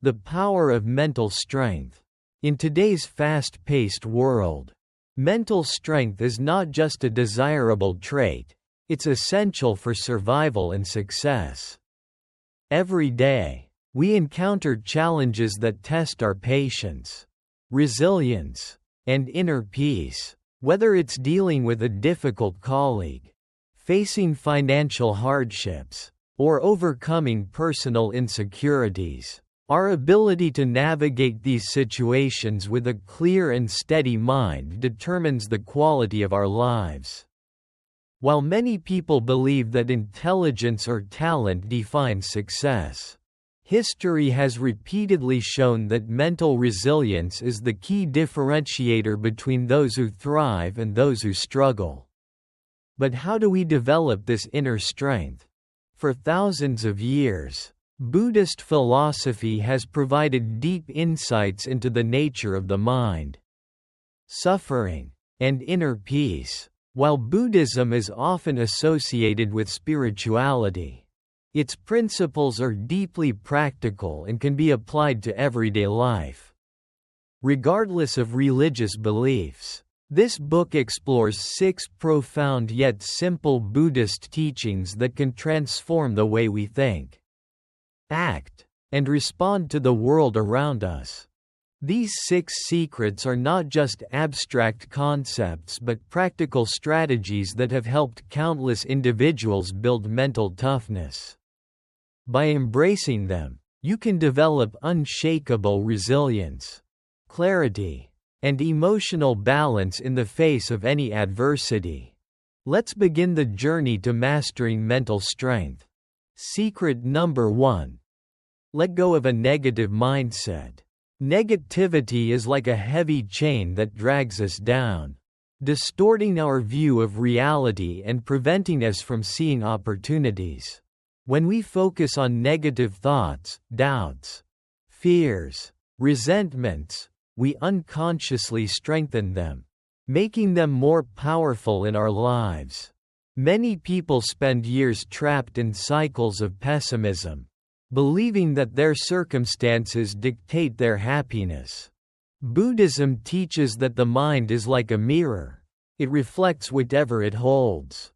The power of mental strength. In today's fast-paced world, mental strength is not just a desirable trait, it's essential for survival and success. Every day, we encounter challenges that test our patience, resilience, and inner peace. Whether it's dealing with a difficult colleague, facing financial hardships, or overcoming personal insecurities, our ability to navigate these situations with a clear and steady mind determines the quality of our lives. While many people believe that intelligence or talent defines success, history has repeatedly shown that mental resilience is the key differentiator between those who thrive and those who struggle. But how do we develop this inner strength? For thousands of years, Buddhist philosophy has provided deep insights into the nature of the mind, suffering, and inner peace. While Buddhism is often associated with spirituality, its principles are deeply practical and can be applied to everyday life. Regardless of religious beliefs, this book explores 6 profound yet simple Buddhist teachings that can transform the way we think, act, and respond to the world around us. These 6 secrets are not just abstract concepts but practical strategies that have helped countless individuals build mental toughness. By embracing them, you can develop unshakable resilience, clarity, and emotional balance in the face of any adversity. Let's begin the journey to mastering mental strength. Secret number 1. Let go of a negative mindset. Negativity is like a heavy chain that drags us down, distorting our view of reality and preventing us from seeing opportunities. When we focus on negative thoughts, doubts, fears, resentments, we unconsciously strengthen them, making them more powerful in our lives. Many people spend years trapped in cycles of pessimism, believing that their circumstances dictate their happiness. Buddhism teaches that the mind is like a mirror. It reflects whatever it holds.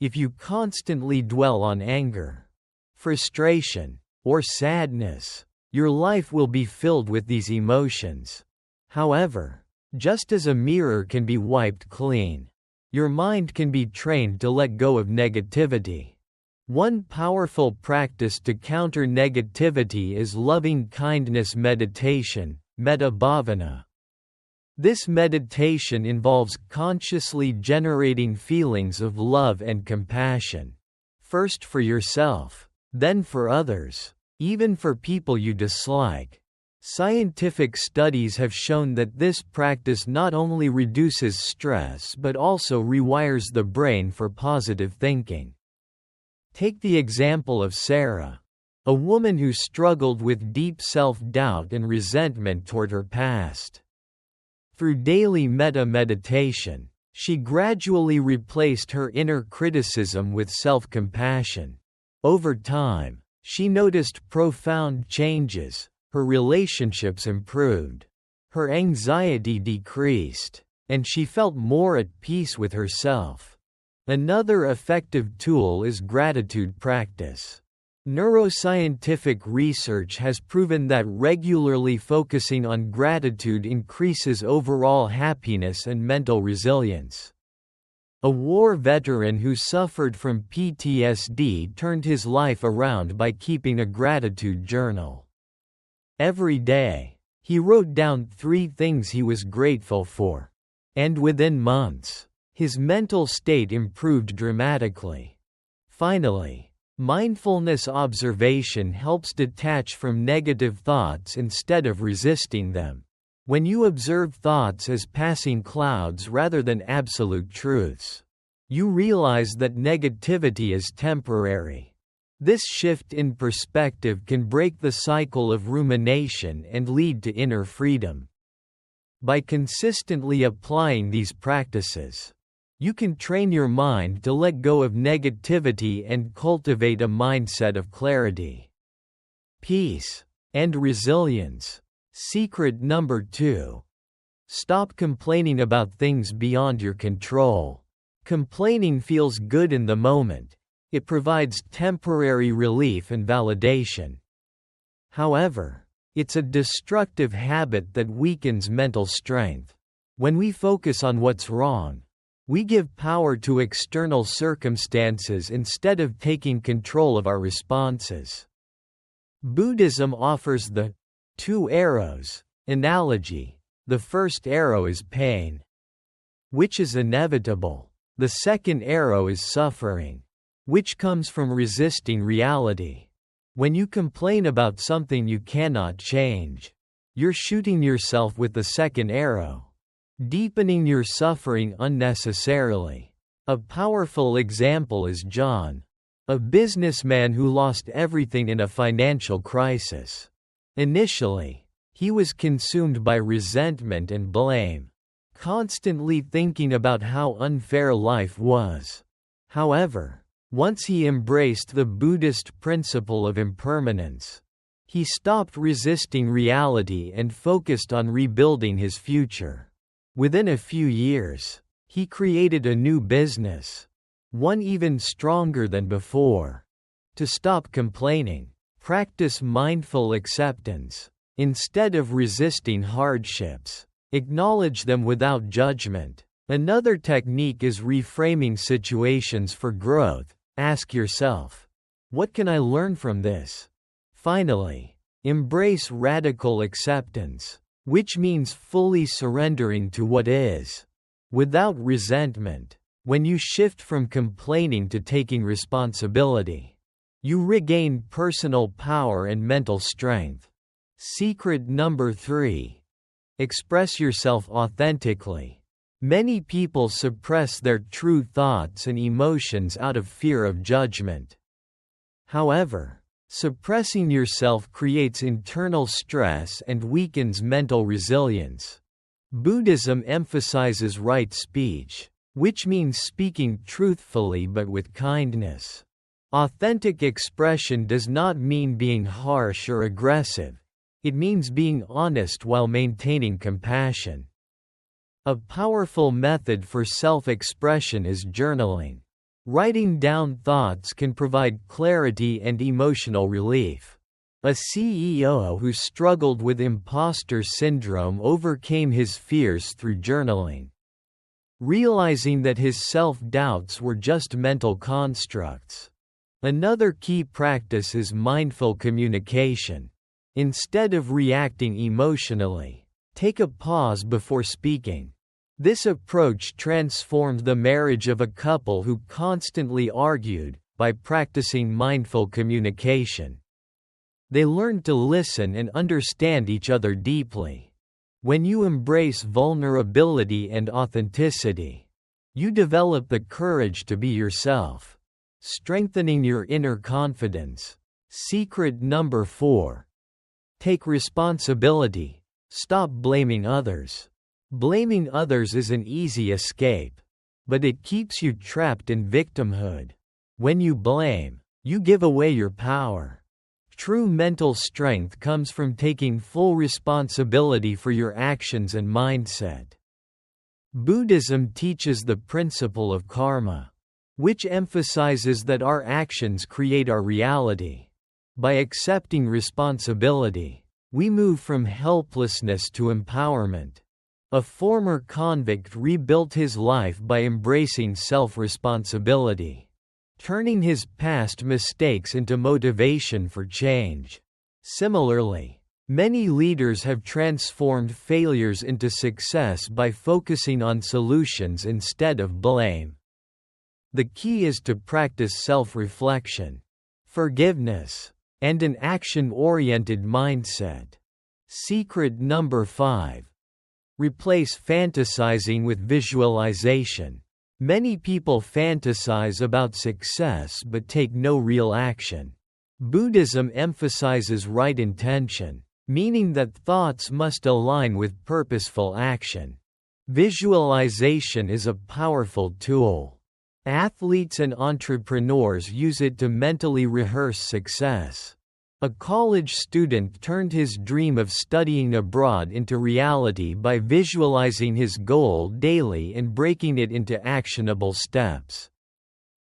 If you constantly dwell on anger, frustration, or sadness, your life will be filled with these emotions. However, just as a mirror can be wiped clean, your mind can be trained to let go of negativity. One powerful practice to counter negativity is loving-kindness meditation, metta bhavana. This meditation involves consciously generating feelings of love and compassion, first for yourself, then for others, even for people you dislike. Scientific studies have shown that this practice not only reduces stress but also rewires the brain for positive thinking. Take the example of Sarah, a woman who struggled with deep self-doubt and resentment toward her past. Through daily metta meditation, she gradually replaced her inner criticism with self-compassion. Over time, she noticed profound changes. Her relationships improved, her anxiety decreased, and she felt more at peace with herself. Another effective tool is gratitude practice. Neuroscientific research has proven that regularly focusing on gratitude increases overall happiness and mental resilience. A war veteran who suffered from PTSD turned his life around by keeping a gratitude journal. Every day, he wrote down 3 things he was grateful for. And within months, his mental state improved dramatically. Finally, mindfulness observation helps detach from negative thoughts instead of resisting them. When you observe thoughts as passing clouds rather than absolute truths, you realize that negativity is temporary. This shift in perspective can break the cycle of rumination and lead to inner freedom. By consistently applying these practices, you can train your mind to let go of negativity and cultivate a mindset of clarity, peace, and resilience. Secret number 2. Stop complaining about things beyond your control. Complaining feels good in the moment. It provides temporary relief and validation. However, it's a destructive habit that weakens mental strength. When we focus on what's wrong, we give power to external circumstances instead of taking control of our responses. Buddhism offers the 2 arrows analogy. The first arrow is pain, which is inevitable. The second arrow is suffering, which comes from resisting reality. When you complain about something you cannot change, you're shooting yourself with the second arrow, deepening your suffering unnecessarily. A powerful example is John, a businessman who lost everything in a financial crisis. Initially, he was consumed by resentment and blame, constantly thinking about how unfair life was. However, once he embraced the Buddhist principle of impermanence, he stopped resisting reality and focused on rebuilding his future. Within a few years, he created a new business, one even stronger than before. To stop complaining, practice mindful acceptance. Instead of resisting hardships, acknowledge them without judgment. Another technique is reframing situations for growth. Ask yourself, what can I learn from this? Finally, embrace radical acceptance, which means fully surrendering to what is, without resentment. When you shift from complaining to taking responsibility, you regain personal power and mental strength. Secret number 3. Express yourself authentically. Many people suppress their true thoughts and emotions out of fear of judgment. However, suppressing yourself creates internal stress and weakens mental resilience. Buddhism emphasizes right speech, which means speaking truthfully but with kindness. Authentic expression does not mean being harsh or aggressive. It means being honest while maintaining compassion. A powerful method for self-expression is journaling. Writing down thoughts can provide clarity and emotional relief. A CEO who struggled with imposter syndrome overcame his fears through journaling, realizing that his self-doubts were just mental constructs. Another key practice is mindful communication. Instead of reacting emotionally, take a pause before speaking. This approach transformed the marriage of a couple who constantly argued. By practicing mindful communication, they learned to listen and understand each other deeply. When you embrace vulnerability and authenticity, you develop the courage to be yourself, strengthening your inner confidence. Secret number 4. Take responsibility. Stop blaming others. Blaming others is an easy escape, but it keeps you trapped in victimhood. When you blame, you give away your power. True mental strength comes from taking full responsibility for your actions and mindset. Buddhism teaches the principle of karma, which emphasizes that our actions create our reality. By accepting responsibility, we move from helplessness to empowerment. A former convict rebuilt his life by embracing self-responsibility, turning his past mistakes into motivation for change. Similarly, many leaders have transformed failures into success by focusing on solutions instead of blame. The key is to practice self-reflection, forgiveness, and an action-oriented mindset. Secret number 5. Replace fantasizing with visualization. Many people fantasize about success but take no real action. Buddhism emphasizes right intention, meaning that thoughts must align with purposeful action. Visualization is a powerful tool. Athletes and entrepreneurs use it to mentally rehearse success. A college student turned his dream of studying abroad into reality by visualizing his goal daily and breaking it into actionable steps.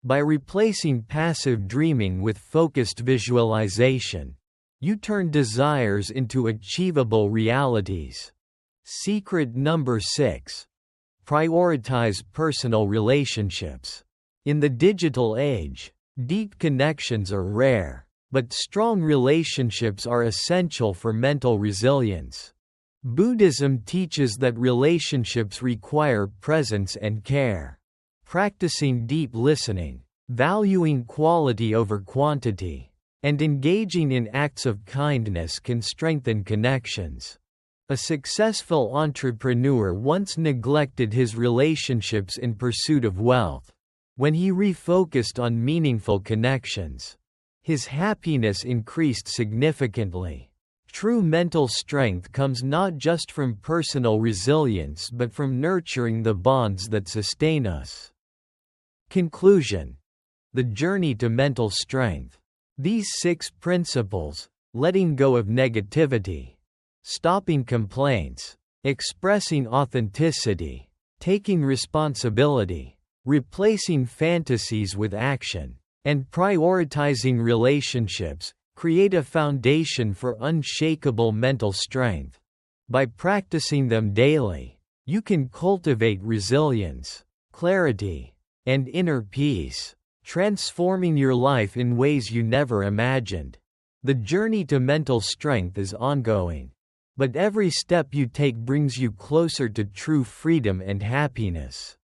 By replacing passive dreaming with focused visualization, you turn desires into achievable realities. Secret number 6. Prioritize personal relationships. In the digital age, deep connections are rare, but strong relationships are essential for mental resilience. Buddhism teaches that relationships require presence and care. Practicing deep listening, valuing quality over quantity, and engaging in acts of kindness can strengthen connections. A successful entrepreneur once neglected his relationships in pursuit of wealth. When he refocused on meaningful connections, his happiness increased significantly. True mental strength comes not just from personal resilience but from nurturing the bonds that sustain us. Conclusion. The journey to mental strength. These 6 principles: letting go of negativity, stopping complaints, expressing authenticity, taking responsibility, replacing fantasies with action, and prioritizing relationships, create a foundation for unshakable mental strength. By practicing them daily, you can cultivate resilience, clarity, and inner peace, transforming your life in ways you never imagined. The journey to mental strength is ongoing, but every step you take brings you closer to true freedom and happiness.